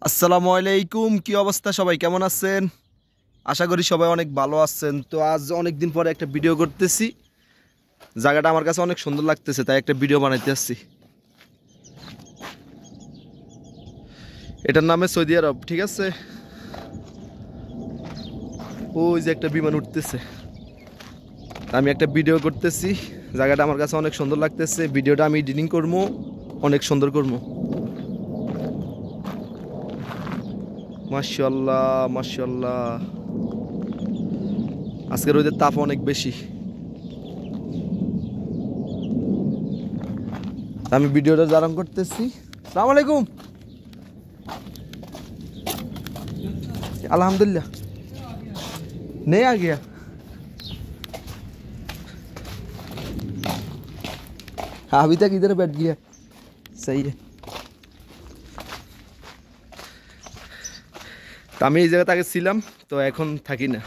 আসসালামু আলাইকুম, কি অবস্থা? সবাই কেমন আছেন? আশা করি সবাই অনেক ভালো আছেন। তো আজ অনেক দিন পরে একটা ভিডিও করতেছি। জায়গাটা আমার কাছে অনেক সুন্দর লাগতেছে, তাই একটা ভিডিও বানাইতে আসছি। এটার নামে সৌদি আরব, ঠিক আছে? ওই যে একটা বিমান উঠতেছে, আমি একটা ভিডিও করতেছি। জায়গাটা আমার কাছে অনেক সুন্দর লাগতেছে। ভিডিওটা আমি এডিটিং করবো, অনেক সুন্দর করবো। মাশাআল্লাহ মাশাআল্লাহ, আজকের রোদের তাপ অনেক বেশি। আমি ভিডিওটা আরম্ভ করতেছি। আসসালামু আলাইকুম। अल्हम्दुलिल्लाह नहीं आ गया। अभी तक इधर बैठ गया, सही है। তো আমি এই জায়গাতে আগে ছিলাম, তো এখন থাকি না।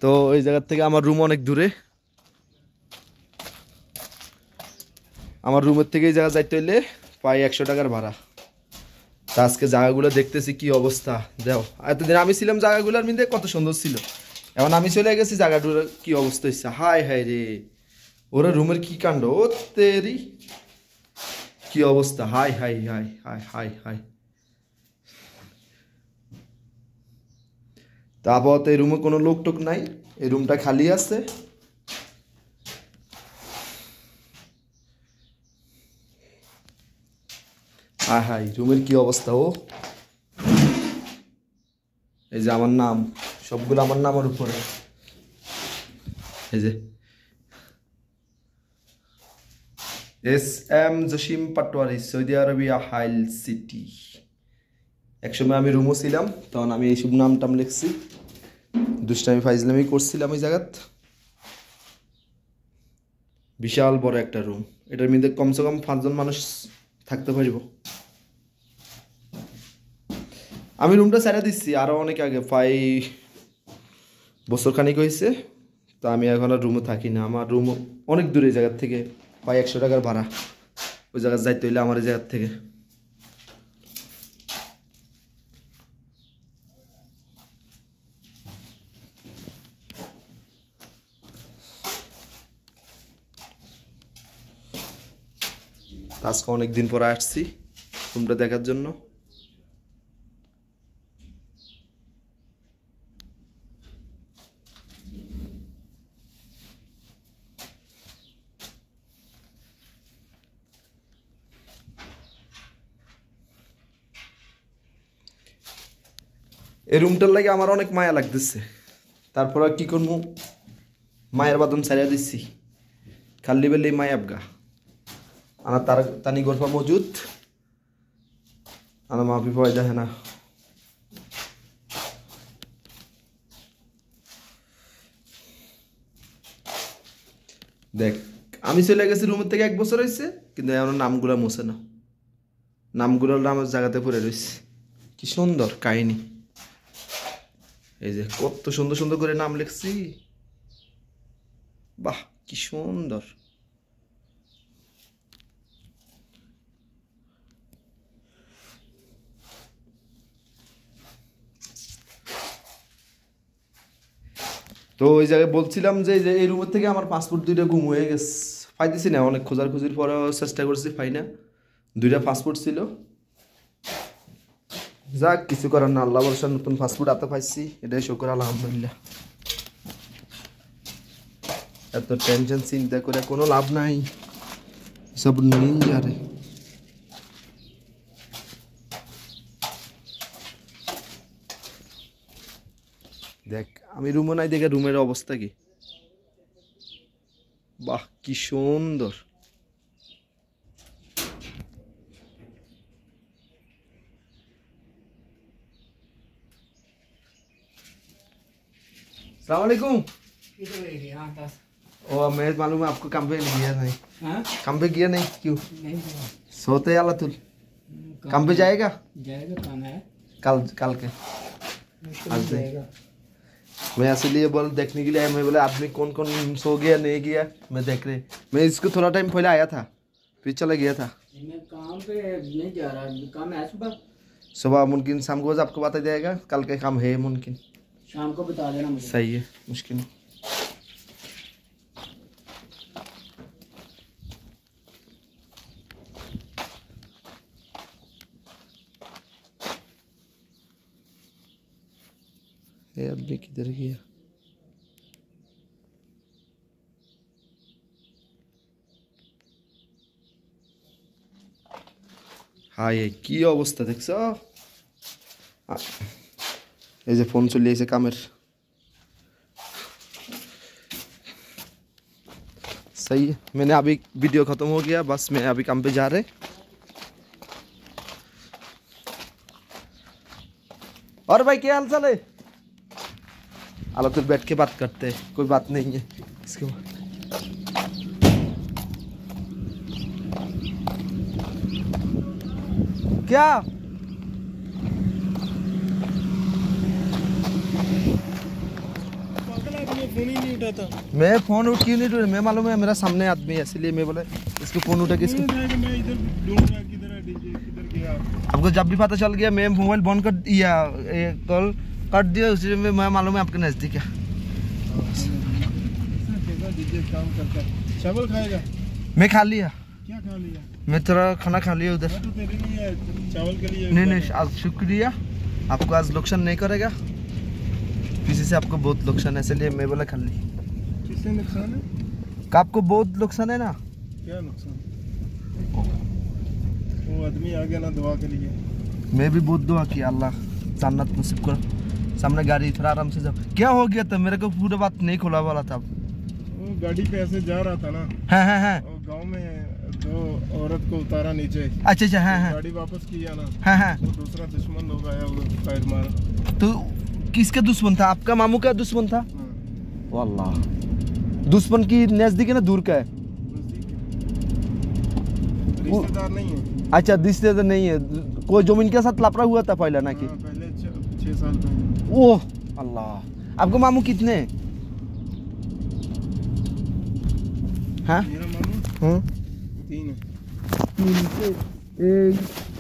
তো এই জায়গা থেকে আমার রুম অনেক দূরে। আমার রুমের থেকে এই জায়গা যাইতে হইলে প্রায় 100 টাকার ভাড়া। তা আজকে জায়গাগুলো দেখতেছি কি অবস্থা। দেও, এতদিন আমি ছিলাম জায়গাগুলোর মধ্যে কত সুন্দর ছিল, এখন আমি চলে গেছি জায়গাগুলোর কি অবস্থা হচ্ছে। হাই হাই রে, ওরা রুমের কি কাণ্ড! ও তেরি, কি অবস্থা! High high high high high high. তা আপাতত এই রুমে কোনো লোক টোক নাই, এই রুমটা খালি আছে। হাই হাই, রুমের কি অবস্থা! ও এই যে আমার নাম, সবগুলো আমার নামের উপরে। এই যে SM Jasim Patwari, Saudi Arabia, Hail city. একসময় আমি রুমও ছিলাম, তখন আমি এইসব নাম টাম লিখছি, দুষ্টামি ফাইজলামি করছিলাম ওই জায়গাত। বিশাল বড় একটা রুম, এটার মধ্যে কমসে কম 5 জন মানুষ থাকতে পারব। আমি রুমটা ছেড়ে দিচ্ছি আরও অনেক আগে, প্রায় বছর খানিক হয়েছে। তো আমি এখন আর রুমে থাকি না, আমার রুম অনেক দূরে এই জায়গার থেকে, প্রায় 100 টাকার ভাড়া। ওই জায়গায় যাইতে হইলে আমার এই জায়গার থেকে। আজকে অনেক দিন পরে আসছি রুমটা দেখার জন্য। এই রুমটার লাগে আমার অনেক মায়া লাগতেছে, তারপর আর কি করবো, মায়ের বাদন ছাড়িয়ে দিচ্ছি। খালি বেলে মায় আবগা আনা তার তানি গরফা মজুদ আনা মাফি ফয়দা है ना। দেখ, আমি চলে গেছি রুমের থেকে 1 বছর হয়েছে, কিন্তু এখন নামগুলো মুছে না, নামগুলোর নাম জায়গাতে পড়ে রয়েছে। কি সুন্দর কাহিনী! এই যে কত সুন্দর সুন্দর করে নাম লিখছি, বাহ কি সুন্দর! তো ওই জায়গায় বলছিলাম যে এই রুমের থেকে আমার পাসপোর্ট 2টা গুম হয়ে গেছে, পাইতেছি না। অনেক খোঁজার খুঁজির পরেও চেষ্টা করছি, পাই না। 2টা পাসপোর্ট ছিল, যাক কিছু করার না, আল্লাহ ভরসা নতুন পাসপোর্ট হাতে পাইছি, এটাই শুকর আলহামদুলিল্লাহ। এত টেনশন চিন্তা করে কোনো লাভ নাই, সব নিন যারে। দেখ, আমি রুমও নাই, দেখে রুমের অবস্থা কি! বাহ কি সুন্দর! अस्सलाम वालेकुम। ओ मैं मालूम है आपको, काम पे गया नहीं? काम पे गया नहीं क्यों? नहीं सोते आला तुल काम पे जाएगा? जाएगा, काम है कल, कल के आज जाएगा। मैं इसलिए बोल देखने के लिए आया, मैं बोले आदमी कौन कौन सो गया नहीं गया, मैं देख रहे। मैं इसको थोड़ा टाइम पहले आया था, फिर चला गया था। मैं काम पे नहीं जा रहा, काम है सुबह सुबह मुमकिन, शाम को बस आपको बता जाएगा, कल का काम है मुमकिन, शाम को बता देना मुझे। सही है, मुश्किल नहीं। ये आदमी किधर गया? हाँ, ये की अवस्था देखছ? এই যে ফোন চলে এসে কামের। सही है, मैंने अभी वीडियो खत्म हो गया, बस मैं अभी काम पे जा रहे। और भाई क्या हाल चाल है? आलो तो बैठ के बात करते हैं, कोई बात नहीं है इसके बाद। क्या फोन ही नहीं उठाता। मैं फोन उठ क्यों नहीं उठा? मैं मालूम है मेरा सामने आदमी है, इसलिए मैं बोले इसको फोन उठा के इसको। मैं इधर ढूंढ रहा किधर है डीजे, किधर गया? आपको जब भी पता चल गया मैं मोबाइल बंद कर दिया, कॉल काट दिया, उसी में मैं मालूम है आपके नजदीक है। डीजे काम करता है। चावल खाएगा? मैं खा लिया। क्या खा लिया? मैं तेरा खाना खा लिया उधर। तो तेरे लिए चावल के लिए। नहीं नहीं, आज शुक्रिया, आपको आज नुकसान नहीं करेगा, किसी से आपको बहुत नुकसान है, इसलिए मैं बोला खा ली। किससे नुकसान है? आपको बहुत नुकसान है ना। क्या नुकसान? वो आदमी आ गया ना दुआ के लिए। मैं भी बहुत दुआ किया, अल्लाह जन्नत नसीब कर। सामने गाड़ी, थोड़ा आराम से जाओ। क्या हो गया था? मेरे को पूरा बात नहीं खुला वाला था। वो गाड़ी पे ऐसे जा रहा था ना। हाँ। और गांव में दो औरत को उतारा नीचे। अच्छा हाँ। गाड़ी वापस किया ना। हाँ। वो दूसरा दुश्मन लोग आया, वो फायर मारा। तो किसका दुश्मन था? आपका मामू का दुश्मन था? वाल्लाह, दुश्मन की नजदीक है ना दूर का है? रिश्तेदार नहीं है। अच्छा, रिश्तेदार नहीं है। कोई जमीन के साथ लफड़ा हुआ था पहले ना कि? पहले 6 साल पहले। ओह अल्लाह, आपको मामू कितने? हाँ मेरा मामू 3 3 है। 1